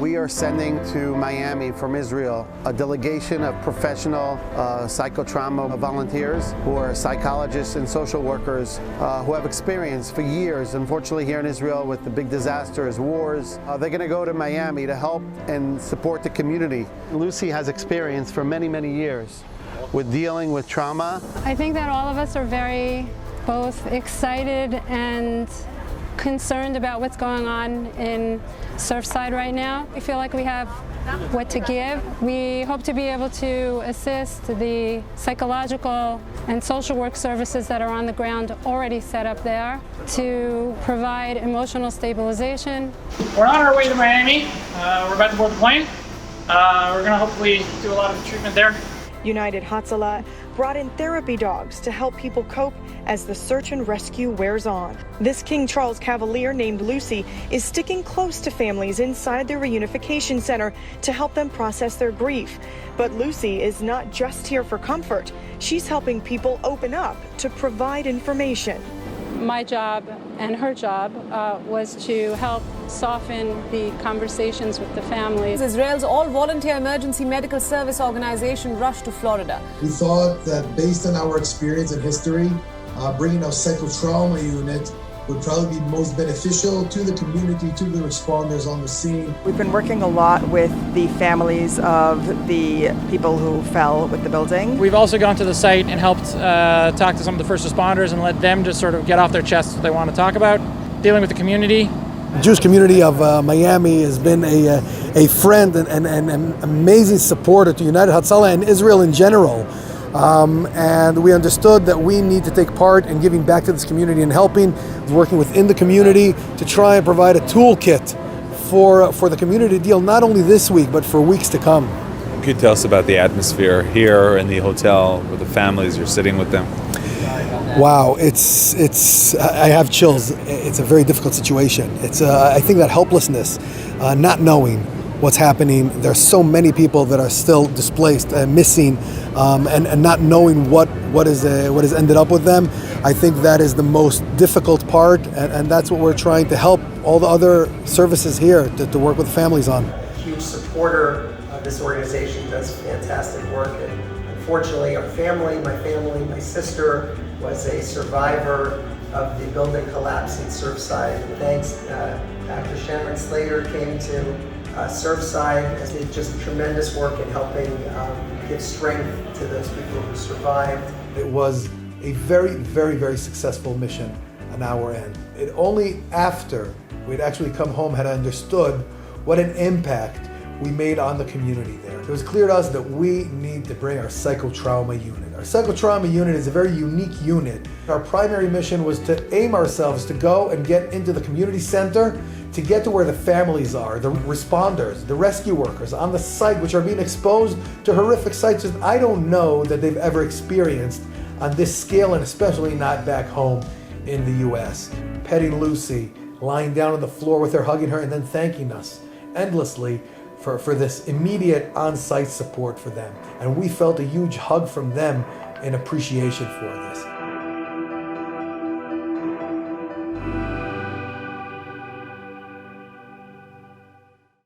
We are sending to Miami from Israel a delegation of professional psychotrauma volunteers who are psychologists and social workers who have experience for years, unfortunately, here in Israel with the big disasters, wars. They're going to go to Miami to help and support the community. Lucy has experience for many, many years with dealing with trauma. I think that all of us are very both excited and concerned about what's going on in Surfside right now. We feel like we have what to give. We hope to be able to assist the psychological and social work services that are on the ground already set up there to provide emotional stabilization. We're on our way to Miami. We're about to board the plane. We're going to hopefully do a lot of treatment there. United Hatzalah brought in therapy dogs to help people cope as the search and rescue wears on. This King Charles Cavalier named Lucy is sticking close to families inside their reunification center to help them process their grief. But Lucy is not just here for comfort. She's helping people open up to provide information. My job and her job was to help soften the conversations with the families. Israel's all-volunteer emergency medical service organization rushed to Florida. We thought that based on our experience and history, bringing our psychotrauma unit would probably be most beneficial to the community, to the responders on the scene. We've been working a lot with the families of the people who fell with the building. We've also gone to the site and helped talk to some of the first responders and let them just sort of get off their chests what they want to talk about. Dealing with the community. The Jewish community of Miami has been a friend and an amazing supporter to United Hatzalah and Israel in general. And we understood that we need to take part in giving back to this community and helping, working within the community to try and provide a toolkit for the community to deal not only this week, but for weeks to come. Could you tell us about the atmosphere here in the hotel with the families? You're sitting with them. Wow, it's I have chills. It's a very difficult situation. It's I think that helplessness, not knowing what's happening. There's so many people that are still displaced and missing, and not knowing what has ended up with them. I think that is the most difficult part, and that's what we're trying to help all the other services here to work with families on. A huge supporter of this organization, does fantastic work, and unfortunately our family, my sister was a survivor of the building collapse in Surfside. And thanks, Dr. Sharon Slater came to Surfside and did just tremendous work in helping give strength to those people who survived. It was a very, very, very successful mission on our end. It only after we'd actually come home had understood what an impact we made on the community there. It was clear to us that we need to bring our psychotrauma unit. Our psychotrauma unit is a very unique unit. Our primary mission was to aim ourselves to go and get into the community center, to get to where the families are, the responders, the rescue workers on the site, which are being exposed to horrific sights that I don't know that they've ever experienced on this scale, and especially not back home in the US. Petting Lucy, lying down on the floor with her, hugging her, and then thanking us endlessly for this immediate on-site support for them. And we felt a huge hug from them in appreciation for this.